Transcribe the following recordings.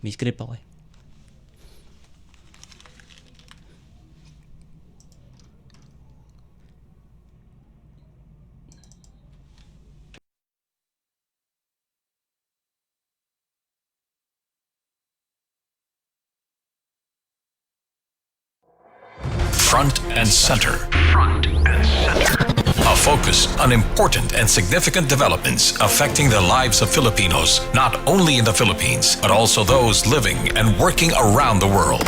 May script ako eh. Front and Center. Front and Center. A focus on important and significant developments affecting the lives of Filipinos, not only in the Philippines, but also those living and working around the world.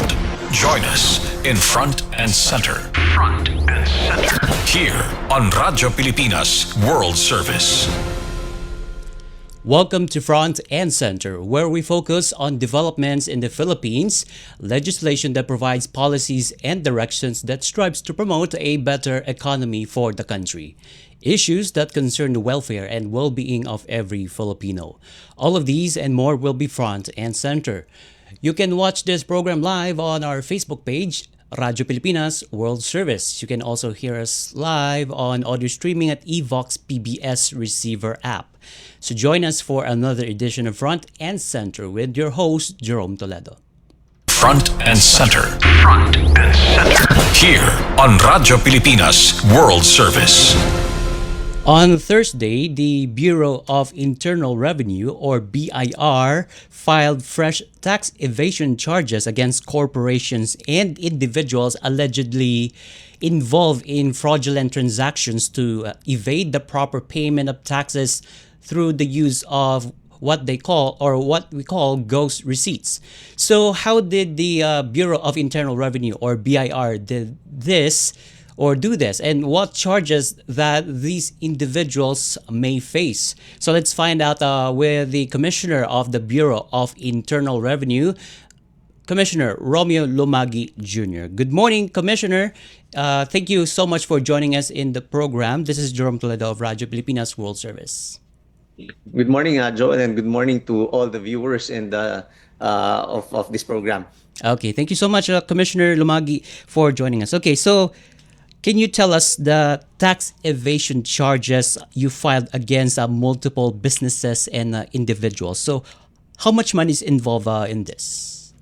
Join us in Front and Center. Front and Center. Here on Radyo Pilipinas World Service. Welcome to Front and Center, where we focus on developments in the Philippines, legislation that provides policies and directions that strives to promote a better economy for the country, issues that concern the welfare and well-being of every Filipino. All of these and more will be Front and Center. You can watch this program live on our Facebook page, Radyo Pilipinas World Service. You can also hear us live on audio streaming at Evox PBS Receiver app. So join us for another edition of Front and Center with your host, Jerome Toledo. Front and Center. Front and Center. Here on Radyo Pilipinas World Service. On Thursday, the Bureau of Internal Revenue, or BIR, filed fresh tax evasion charges against corporations and individuals allegedly involved in fraudulent transactions to evade the proper payment of taxes through the use of what they call, or what we call, ghost receipts. So how did the Bureau of Internal Revenue, or BIR, did this or do this, and what charges that these individuals may face? So let's find out with the Commissioner of the Bureau of Internal Revenue, Commissioner Romeo Lumagi Jr. Good morning, Commissioner. Thank you so much for joining us in the program. This is Jerome Toledo of Radyo Pilipinas World Service. Good morning, Joel, and good morning to all the viewers and of this program. Okay, thank you so much, Commissioner Lumagi, for joining us. Okay, so can you tell us the tax evasion charges you filed against multiple businesses and individuals? So, how much money is involved in this?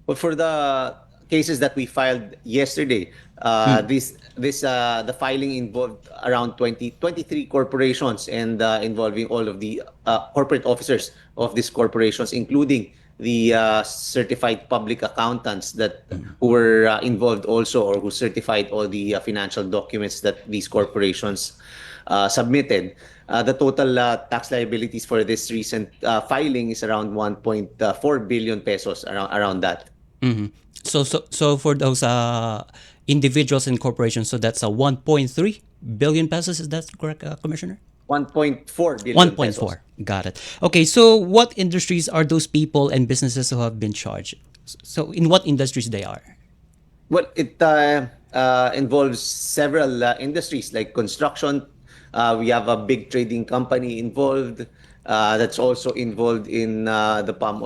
Well, for the cases that we filed yesterday, the filing involved around 23 corporations and involving all of the corporate officers of these corporations, including the certified public accountants that who were involved also, or who certified all the financial documents that these corporations submitted. The total tax liabilities for this recent filing is around 1.4 billion pesos, around that. Mm-hmm. So for those individuals and corporations, so that's a 1.3 billion pesos. Is that correct, Commissioner? 1.4 billion 1.4. pesos. Got it. Okay, so what industries are those people and businesses who have been charged? So in what industries they are? Well, it involves several industries like construction. We have a big trading company involved that's also involved in the palm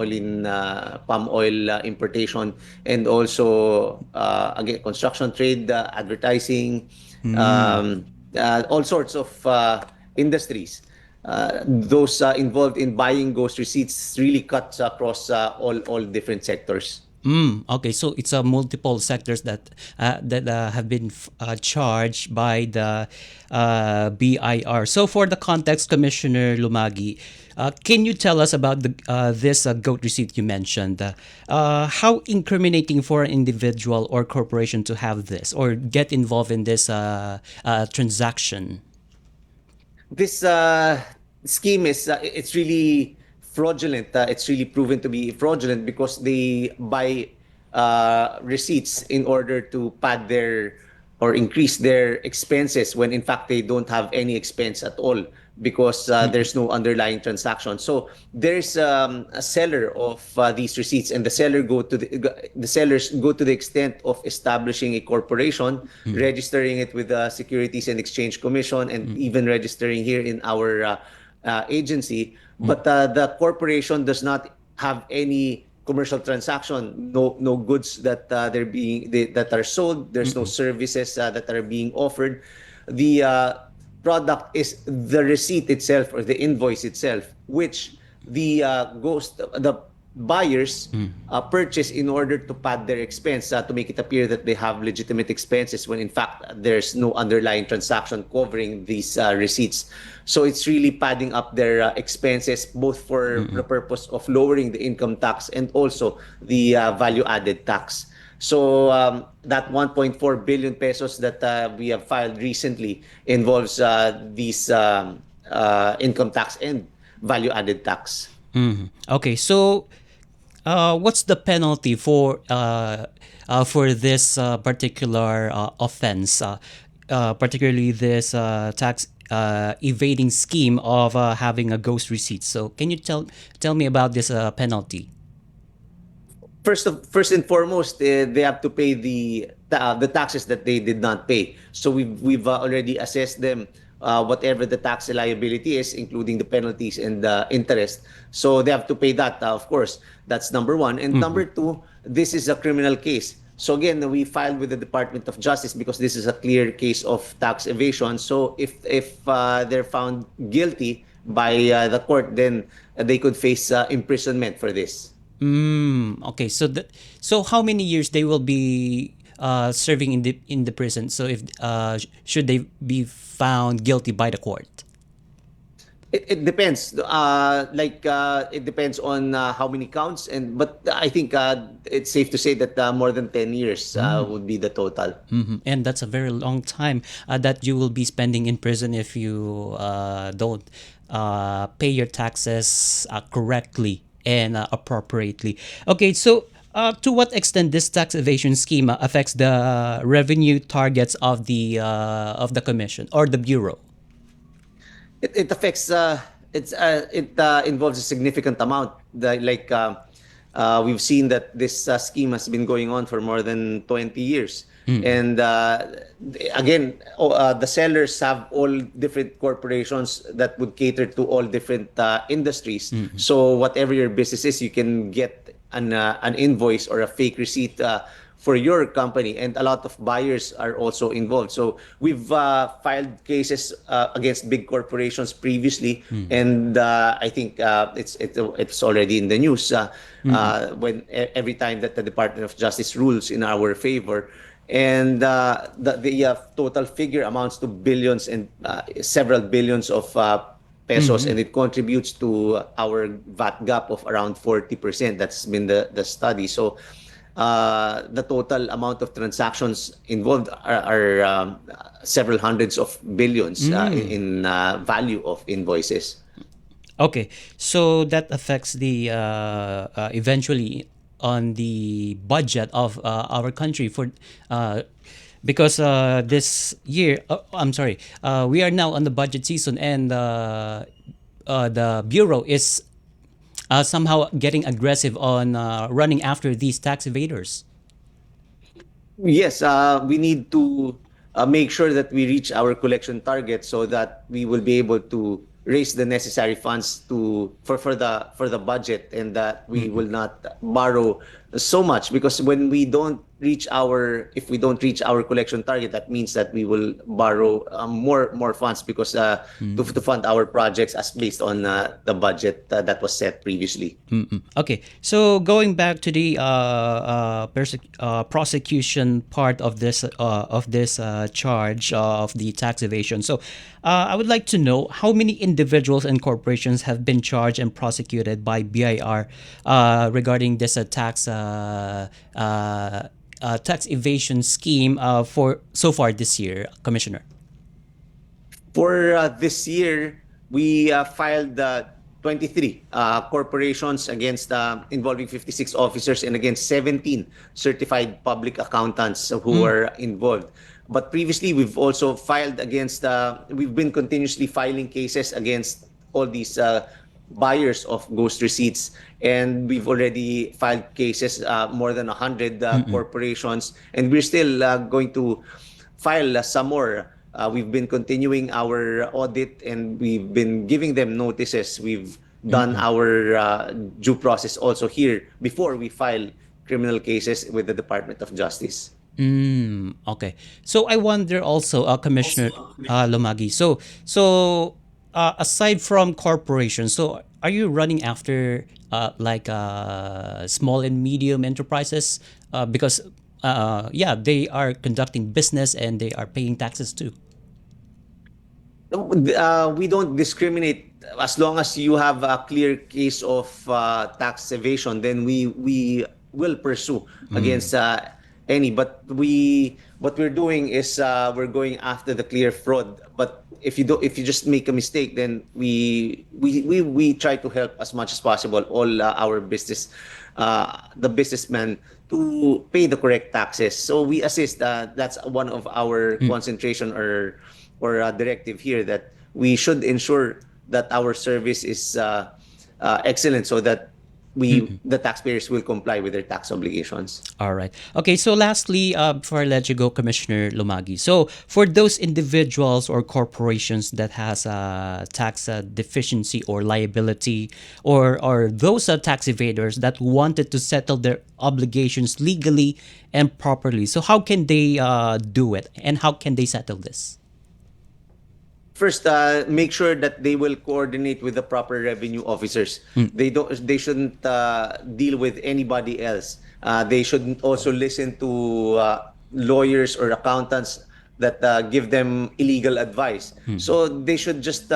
oil importation, and also again, construction trade, advertising, all sorts of industries. Those involved in buying ghost receipts really cuts across all different sectors. Okay, so it's multiple sectors that have been charged by the BIR. So for the context, Commissioner Lumagi, can you tell us about this goat receipt you mentioned? How incriminating for an individual or corporation to have this or get involved in this transaction? This scheme is it's really fraudulent. It's really proven to be fraudulent because they buy receipts in order to pad their or increase their expenses, when in fact they don't have any expense at all, because there's no underlying transaction. So there's a seller of these receipts, and the sellers go to the extent of establishing a corporation, registering it with the Securities and Exchange Commission, and even registering here in our agency. But the corporation does not have any commercial transaction, no goods that that are sold. There's no services that are being offered. The product is the receipt itself, or the invoice itself, which the buyers purchase in order to pad their expense, to make it appear that they have legitimate expenses when in fact there's no underlying transaction covering these receipts. So it's really padding up their expenses both for the purpose of lowering the income tax and also the value added tax. So that 1.4 billion pesos that we have filed recently involves these income tax and value added tax. Okay, so what's the penalty for this particular offense, particularly this tax evading scheme of having a ghost receipt? So can you tell me about this penalty? First and foremost, they have to pay the taxes that they did not pay. So we've already assessed them, whatever the tax liability is, including the penalties and the interest. So they have to pay that, of course. That's number one. And number two, this is a criminal case. So again, we filed with the Department of Justice because this is a clear case of tax evasion. So if they're found guilty by the court, then they could face imprisonment for this. Okay, so so how many years they will be serving in the prison? So if should they be found guilty by the court? It depends. It depends on how many counts, but I think it's safe to say that more than 10 years would be the total. And that's a very long time that you will be spending in prison if you don't pay your taxes correctly and appropriately. Okay, so to what extent this tax evasion scheme affects the revenue targets of the commission or the bureau? It affects. It involves a significant amount. We've seen that this scheme has been going on for more than 20 years. And again, the sellers have all different corporations that would cater to all different industries. So whatever your business is, you can get an invoice or a fake receipt for your company, and a lot of buyers are also involved. So we've filed cases against big corporations previously, and I think it's already in the news when every time that the Department of Justice rules in our favor. And the total figure amounts to billions and several billions of pesos, and it contributes to our VAT gap of around 40%. That's been the study. So the total amount of transactions involved are several hundreds of billions in value of invoices. Okay, so that affects the eventually on the budget of our country for because this year I'm sorry, we are now on the budget season, and the bureau is somehow getting aggressive on running after these tax evaders. Yes, we need to make sure that we reach our collection target so that we will be able to raise the necessary funds for the budget, and that we will not borrow so much, because when we don't reach if we don't reach our collection target, that means that we will borrow more funds because to fund our projects as based on the budget that was set previously. Okay, so going back to the prosecution part of this charge of the tax evasion. So I would like to know how many individuals and corporations have been charged and prosecuted by BIR regarding this tax evasion scheme for so far this year, Commissioner. For this year, we filed 23 corporations against involving 56 officers and against 17 certified public accountants who were involved. But previously, we've also filed against, we've been continuously filing cases against all these buyers of ghost receipts, and we've already filed cases more than 100 corporations, and we're still going to file some more. We've been continuing our audit, and we've been giving them notices. We've done our due process also here before we file criminal cases with the Department of Justice. Okay. So I wonder also, Commissioner Lumagi. So aside from corporations, so are you running after small and medium enterprises? Because yeah, they are conducting business and they are paying taxes too. We don't discriminate as long as you have a clear case of tax evasion. Then we will pursue against any. But what we're doing is we're going after the clear fraud. But if you just make a mistake, then we try to help as much as possible all our the businessmen to pay the correct taxes. So we assist. That's one of our concentration or a directive here, that we should ensure that our service is excellent, so that the taxpayers will comply with their tax obligations. All right. Okay. So lastly, before I let you go, Commissioner Lumagi. So for those individuals or corporations that has a tax deficiency or liability, or those tax evaders that wanted to settle their obligations legally and properly, so how can they do it, and how can they settle this? First, make sure that they will coordinate with the proper revenue officers. They shouldn't deal with anybody else. They should also listen to lawyers or accountants that give them illegal advice. So they should just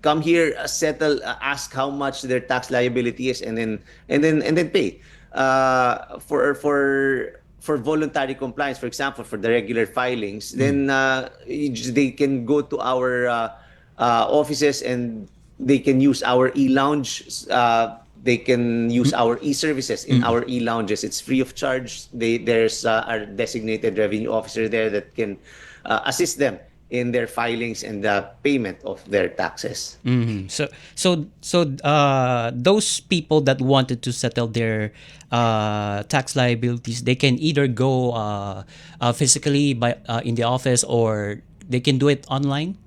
come here, settle, ask how much their tax liability is, and then pay. For voluntary compliance, for example, for the regular filings, then they can go to our offices, and they can use our e-lounge. They can use our e-services in our e-lounges. It's free of charge. There's a designated revenue officer there that can assist them in their filings and the payment of their taxes. So those people that wanted to settle their tax liabilities, they can either go physically in the office, or they can do it online.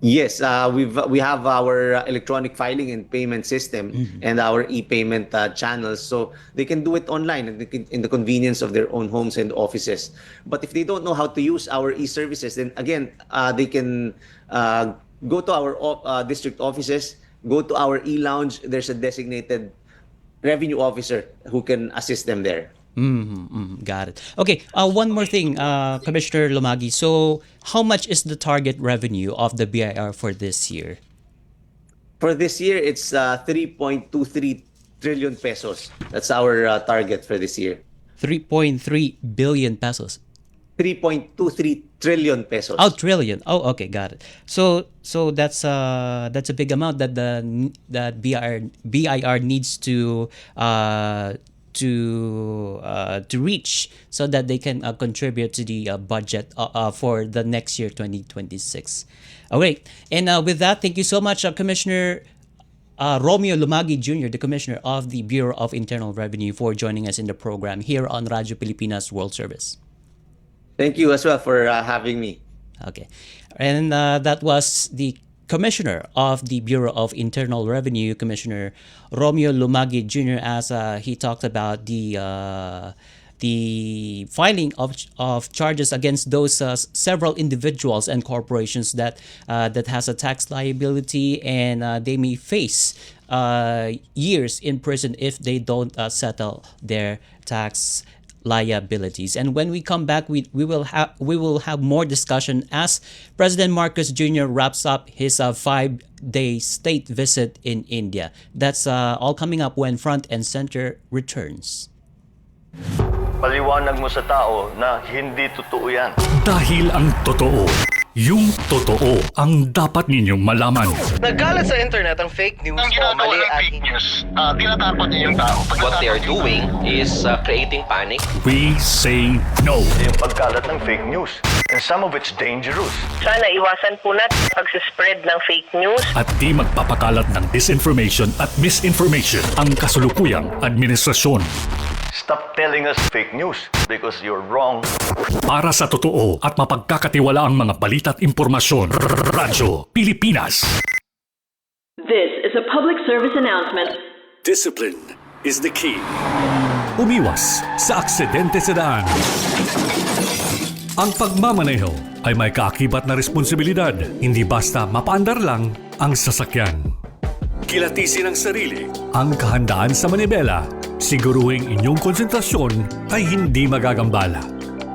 Yes, we have our electronic filing and payment system and our e-payment channels, so they can do it online in the convenience of their own homes and offices. But if they don't know how to use our e-services, then again, they can go to our district offices, go to our e-lounge. There's a designated revenue officer who can assist them there. Got it. Okay. One more thing, Commissioner Lumagi. So, how much is the target revenue of the BIR for this year? For this year, it's 3.23 trillion pesos. That's our target for this year. 3.3 billion pesos. 3.23 trillion pesos. Oh, trillion. Oh, okay, got it. So that's a big amount that that BIR needs to reach, so that they can contribute to the budget for the next year, 2026. Okay, and with that, thank you so much, Commissioner Romeo Lumagi Jr., the Commissioner of the Bureau of Internal Revenue, for joining us in the program here on Radyo Pilipinas World Service. Thank you as well for having me. Okay, and that was the Commissioner of the Bureau of Internal Revenue, Commissioner Romeo Lumagi Jr., as he talked about the filing of charges against those several individuals and corporations that has a tax liability, and they may face years in prison if they don't settle their tax liabilities. And when we come back, we will have more discussion as President Marcos Jr. wraps up his 5-day state visit in India. That's all coming up when Front and Center returns. Paliwanag mo sa tao na hindi totoo yan. Dahil ang totoo, yung totoo ang dapat ninyong malaman. Nagkalat sa internet ang fake news Ang o ginagawa mali ng at fake news, tinatapon niyo yung tao. What they are doing is creating panic. We say no. Yung pagkalat ng fake news. And some of it's dangerous. Sana iwasan po natin pag-spread ng fake news. At di magpapakalat ng disinformation at misinformation ang kasulukuyang administrasyon. Stop telling us fake news because you're wrong. Para sa totoo at mapagkakatiwalaang mga balita at impormasyon, Radyo Pilipinas. This is a public service announcement. Discipline is the key. Umiwas sa aksidente sa daan. Ang pagmamaneho ay may kaakibat na responsibilidad, hindi basta mapaandar lang ang sasakyan. Kilatisin ang sarili, ang kahandaan sa manibela. Siguruhing inyong konsentrasyon ay hindi magagambala.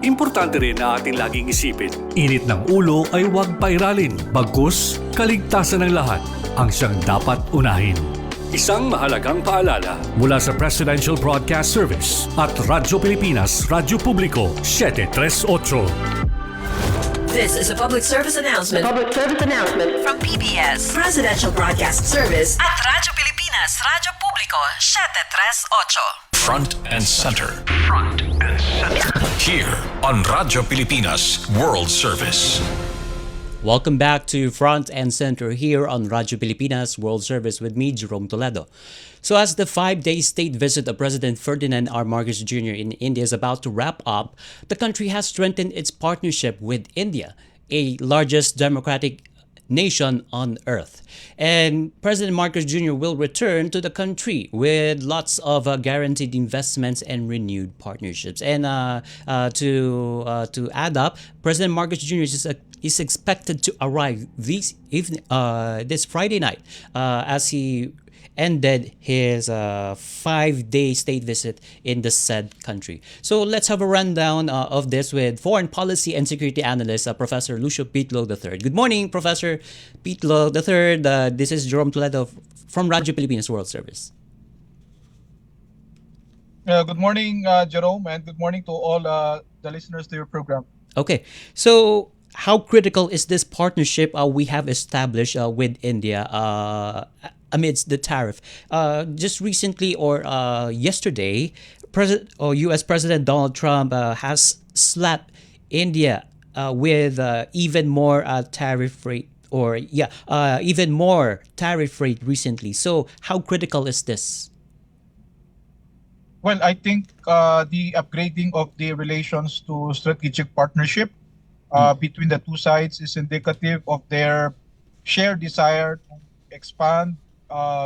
Importante rin na ating laging isipin, init ng ulo ay huwag pairalin, bagkus kaligtasan ng lahat ang siyang dapat unahin. Isang mahalagang paalala mula sa Presidential Broadcast Service at Radyo Pilipinas, Radyo Publiko, 738. This is a public service announcement. From PBS, Presidential Broadcast Service at Radyo Pilipinas, Radyo Publiko, 738. Front and center. Front and center. Here on Radyo Pilipinas World Service. Welcome back to Front and Center here on Radyo Pilipinas World Service with me, Jerome Toledo. So as the 5-day state visit of President Ferdinand R. Marcos Jr. in India is about to wrap up, the country has strengthened its partnership with India, a largest democratic nation on earth. And President Marcos Jr. will return to the country with lots of guaranteed investments and renewed partnerships. And to add up, President Marcos Jr. is expected to arrive this Friday night as he ended his 5-day state visit in the said country. So let's have a rundown of this with foreign policy and security analyst Professor Lucio Pitlo III. Good morning, Professor Pitlo III. This is Jerome Toledo from Radyo Pilipinas World Service. Good morning, Jerome, and good morning to all the listeners to your program. Okay, so how critical is this partnership we have established with India amidst the tariff? Just recently or yesterday, U.S. President Donald Trump has slapped India with even more tariff rate even more tariff rate recently. So how critical is this? Well, I think the upgrading of the relations to strategic partnership between the two sides is indicative of their shared desire to expand,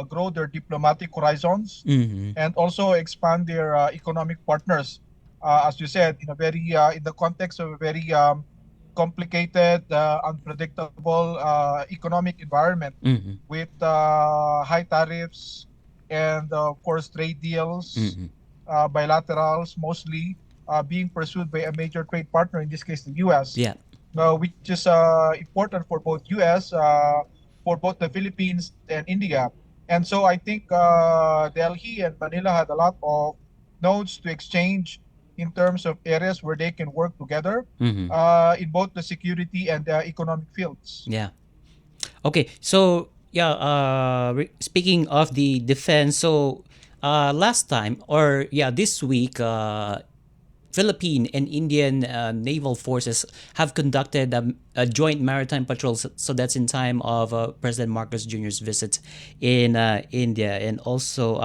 grow their diplomatic horizons, and also expand their economic partners. As you said, in the context of a very complicated, unpredictable economic environment with high tariffs and of course trade deals, bilaterals mostly being pursued by a major trade partner, in this case the U.S. Yeah. Which is important for both U.S., for both the Philippines and India. And so I think Delhi and Manila had a lot of notes to exchange in terms of areas where they can work together in both the security and economic fields. Yeah. Okay. So speaking of the defense, so this week, Philippine and Indian naval forces have conducted a joint maritime patrol. So that's in time of President Marcos Jr.'s visit in India. And also,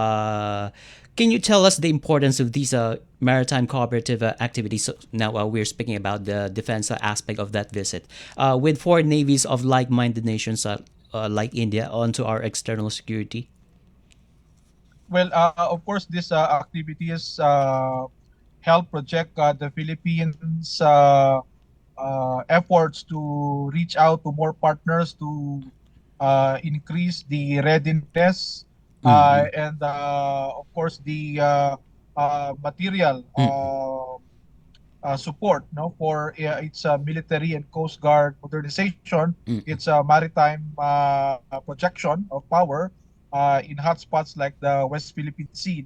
can you tell us the importance of these maritime cooperative activities? So now we're speaking about the defense aspect of that visit with foreign navies of like-minded nations like India onto our external security. Well, of course, these activities help project the Philippines' efforts to reach out to more partners to increase the readiness and, of course, the material support for its military and Coast Guard modernization, its maritime projection of power in hotspots like the West Philippine Sea.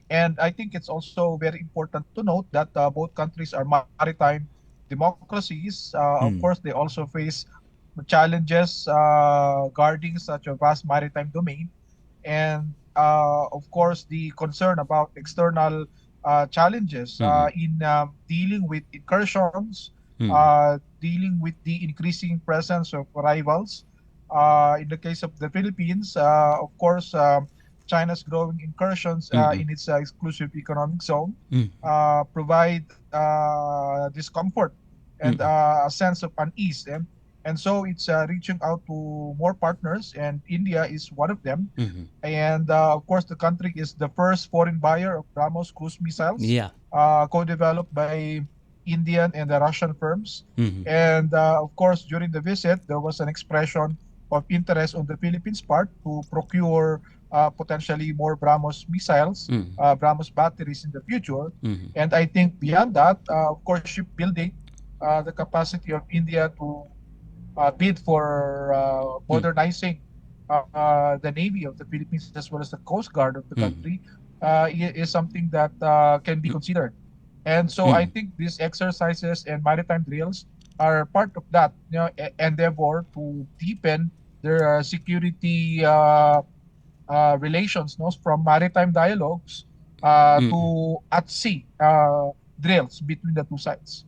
And I think it's also very important to note that both countries are maritime democracies. Of course, they also face challenges guarding such a vast maritime domain. And, of course, the concern about external challenges in dealing with incursions, dealing with the increasing presence of rivals. In the case of the Philippines, of course, China's growing incursions in its exclusive economic zone provide discomfort and a sense of unease. And so it's reaching out to more partners, and India is one of them. And of course, the country is the first foreign buyer of BrahMos cruise missiles, co-developed by Indian and the Russian firms. And of course, during the visit, there was an expression of interest on the Philippines part to procure potentially more BrahMos missiles, BrahMos batteries in the future. And I think beyond that, of course, shipbuilding, the capacity of India to bid for modernizing the Navy of the Philippines as well as the Coast Guard of the country is something that can be considered. And so I think these exercises and maritime drills are part of that, endeavor to deepen their security relations, no, from maritime dialogues to at sea drills between the two sides.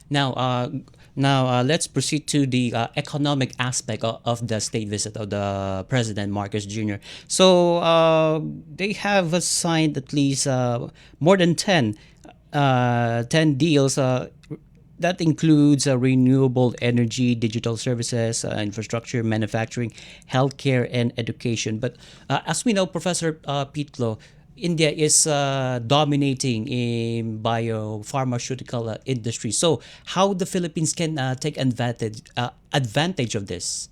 Now, let's proceed to the economic aspect of the state visit of the President Marcos Jr. So they have signed at least more than 10 deals. That includes renewable energy, digital services, infrastructure, manufacturing, healthcare, and education. But as we know, Professor Pitlo, India is dominating in biopharmaceutical industry. So how the Philippines can take advantage of this?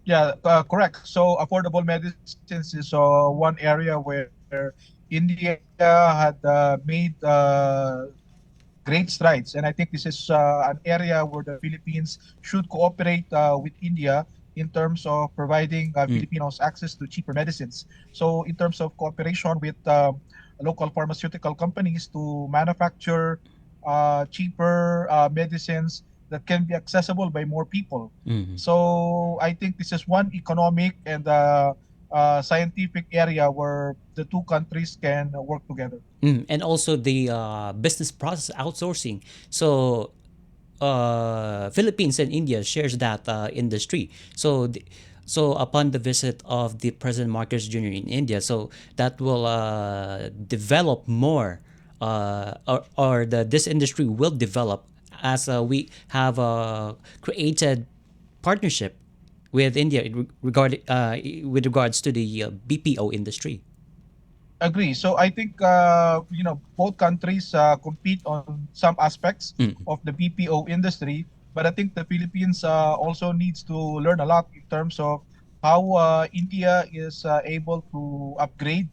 Yeah, correct. So affordable medicines is one area where India had made great strides. And I think this is an area where the Philippines should cooperate with India in terms of providing Filipinos access to cheaper medicines. So in terms of cooperation with local pharmaceutical companies to manufacture cheaper medicines that can be accessible by more people. So I think this is one economic and scientific area where the two countries can work together. And also the business process outsourcing. So Philippines and India shares that industry. So upon the visit of the President Marcos Jr. in India, so that will develop more, or this industry will develop as we have created partnership with India with regards to the BPO industry. Agree. So I think both countries compete on some aspects of the BPO industry, but I think the Philippines also needs to learn a lot in terms of how India is able to upgrade,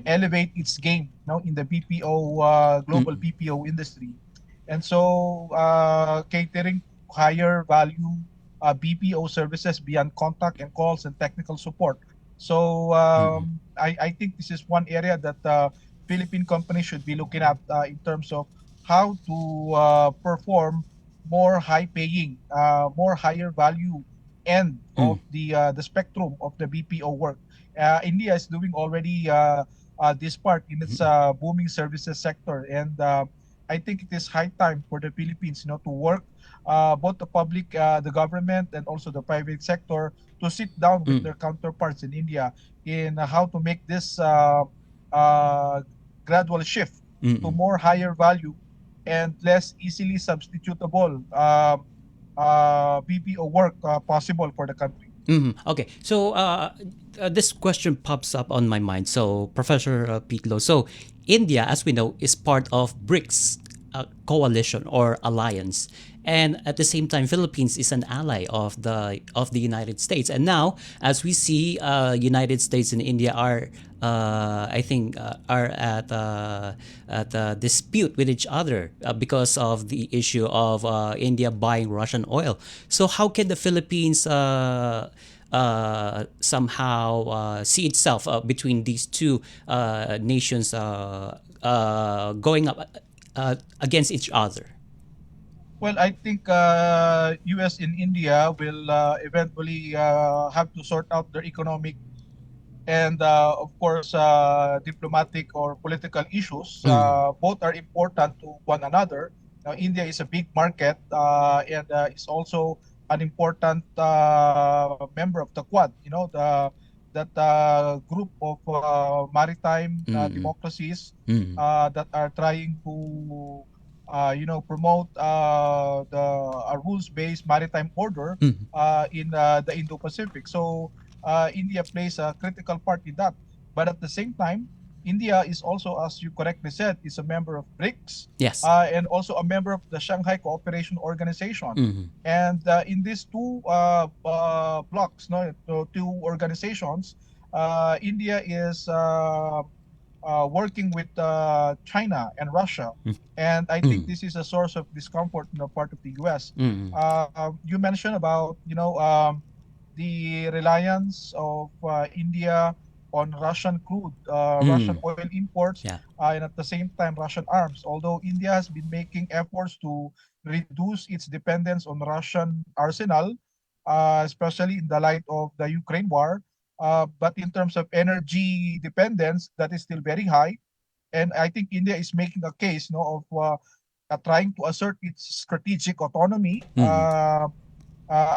elevate its game, in the BPO global BPO industry, and so catering higher value BPO services beyond contact and calls and technical support. So I think this is one area that Philippine companies should be looking at in terms of how to perform more high-paying, more higher value end of the spectrum of the BPO work. India is doing already this part in its booming services sector, and I think it is high time for the Philippines, to work both the public, the government, and also the private sector to sit down with their counterparts in India in how to make this gradual shift to more higher value and less easily substitutable BPO work possible for the country. Okay, so this question pops up on my mind. So, Professor Pitlo, so India, as we know, is part of BRICS coalition or alliance, and at the same time, Philippines is an ally of the United States. And now, as we see, United States and India are, I think, are at a dispute with each other because of the issue of India buying Russian oil. So, how can the Philippines somehow see itself between these two nations going up against each other? Well, I think U.S. and India will eventually have to sort out their economic and, of course, diplomatic or political issues. Both are important to one another. Now, India is a big market and is also an important member of the Quad. That group of maritime democracies that are trying to promote a rules-based maritime order in the Indo-Pacific. So India plays a critical part in that. But at the same time, India is also, as you correctly said, is a member of BRICS, Yes. and also a member of the Shanghai Cooperation Organization. Mm-hmm. And in these two blocks, no, two organizations, India is working with China and Russia. And I think Mm-hmm. this is a source of discomfort on the part of the US. Mm-hmm. You mentioned about, the reliance of India on Russian crude, Russian Mm-hmm. oil imports, Yeah. and at the same time Russian arms. Although India has been making efforts to reduce its dependence on Russian arsenal, especially in the light of the Ukraine war. But in terms of energy dependence, that is still very high. And I think India is making a case, of trying to assert its strategic autonomy, Mm-hmm.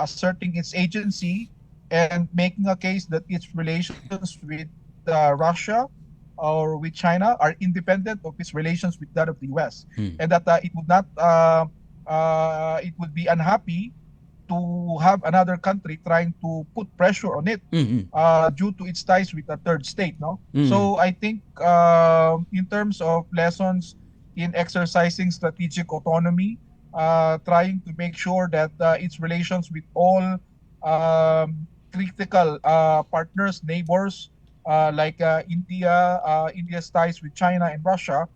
asserting its agency, and making a case that its relations with Russia or with China are independent of its relations with that of the US, and that it would be unhappy to have another country trying to put pressure on it Mm-hmm. due to its ties with a third state. No, Mm-hmm. so I think in terms of lessons in exercising strategic autonomy, trying to make sure that its relations with all critical partners, neighbors like India's ties with China and Russia,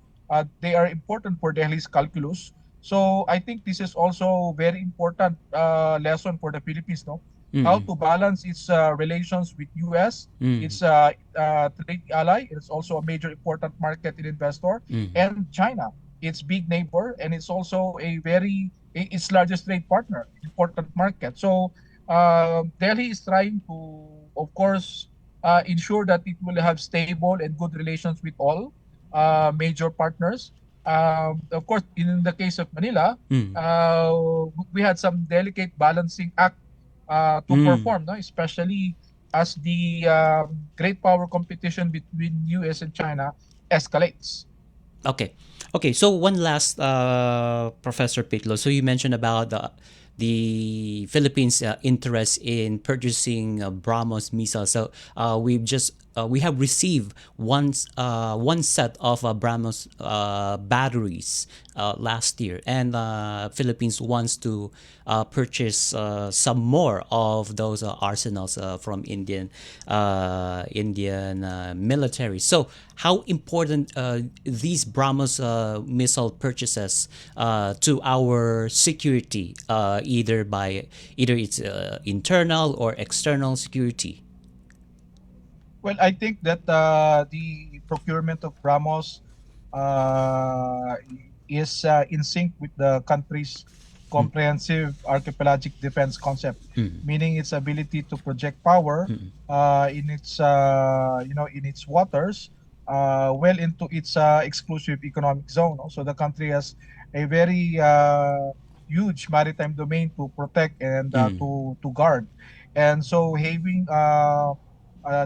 they are important for Delhi's calculus. So I think this is also very important lesson for the Philippines, no? How Mm-hmm. to balance its relations with US, Mm-hmm. its trade ally. It's also a major important market and investor, Mm-hmm. and China, its big neighbor, and it's also its largest trade partner, important market. So Delhi is trying to, of course, ensure that it will have stable and good relations with all major partners. Of course, in the case of Manila, Mm-hmm. we had some delicate balancing act to Mm-hmm. perform, no? Especially as the great power competition between US and China escalates. Okay. Okay. So one last, Professor Pitlo. So you mentioned about the Philippines' interest in purchasing BrahMos missiles. So we have received one set of BrahMos batteries last year, and Philippines wants to purchase some more of those arsenals from Indian military. So how important these BrahMos missile purchases to our security, either it's internal or external security? Well, I think that the procurement of BrahMos uh, is in sync with the country's comprehensive archipelagic defense concept, Mm. meaning its ability to project power Mm. in its in its waters well into its exclusive economic zone. So the country has a very huge maritime domain to protect and Mm. to guard, and so having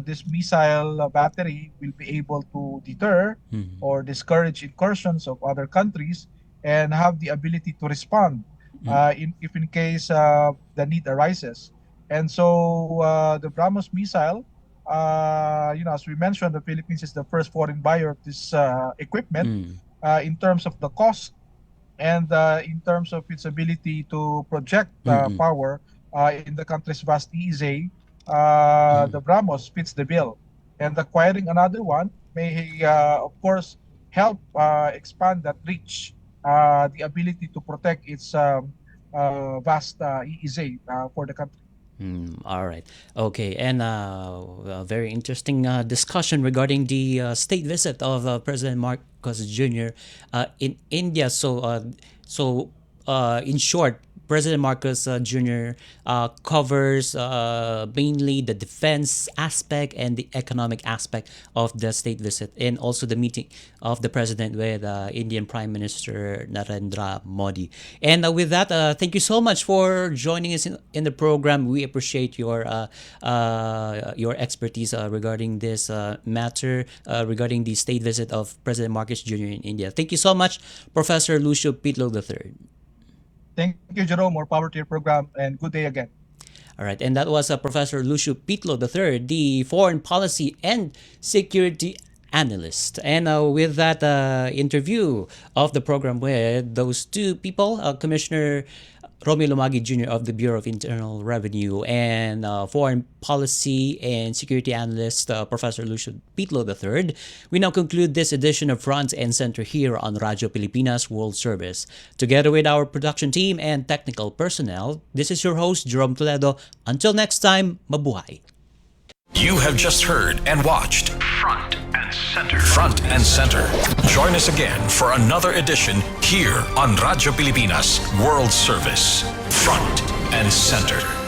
this missile battery will be able to deter Mm. or discourage incursions of other countries and have the ability to respond Mm. if in case the need arises. And so the BrahMos missile, as we mentioned, the Philippines is the first foreign buyer of this equipment Mm. in terms of the cost and in terms of its ability to project Mm. power in the country's vast EEZ, Mm. the BrahMos fits the bill. And acquiring another one may, of course, help expand that reach, the ability to protect its vast EEZ for the country. All right. Okay. And a very interesting discussion regarding the state visit of President Marcos Jr. In India. In short, President Marcos Jr. Covers mainly the defense aspect and the economic aspect of the state visit, and also the meeting of the president with Indian Prime Minister Narendra Modi. And with that, thank you so much for joining us in the program. We appreciate your expertise regarding this matter, regarding the state visit of President Marcos Jr. in India. Thank you so much, Professor Lucio Pitlo III. Thank you, Jerome. More power to your program, and good day again. All right, and that was Professor Lucio Pitlo III, the foreign policy and security analyst. And with that interview of the program with those two people, Commissioner Romeo Lumagi Jr. of the Bureau of Internal Revenue and Foreign Policy and Security Analyst Professor Lucio Pitlo III, we now conclude this edition of Front and Center here on Radyo Pilipinas World Service. Together with our production team and technical personnel, this is your host, Jerome Toledo. Until next time, mabuhay. You have just heard and watched Front and Center. Front and Center. Join us again for another edition here on Radyo Pilipinas World Service. Front and Center.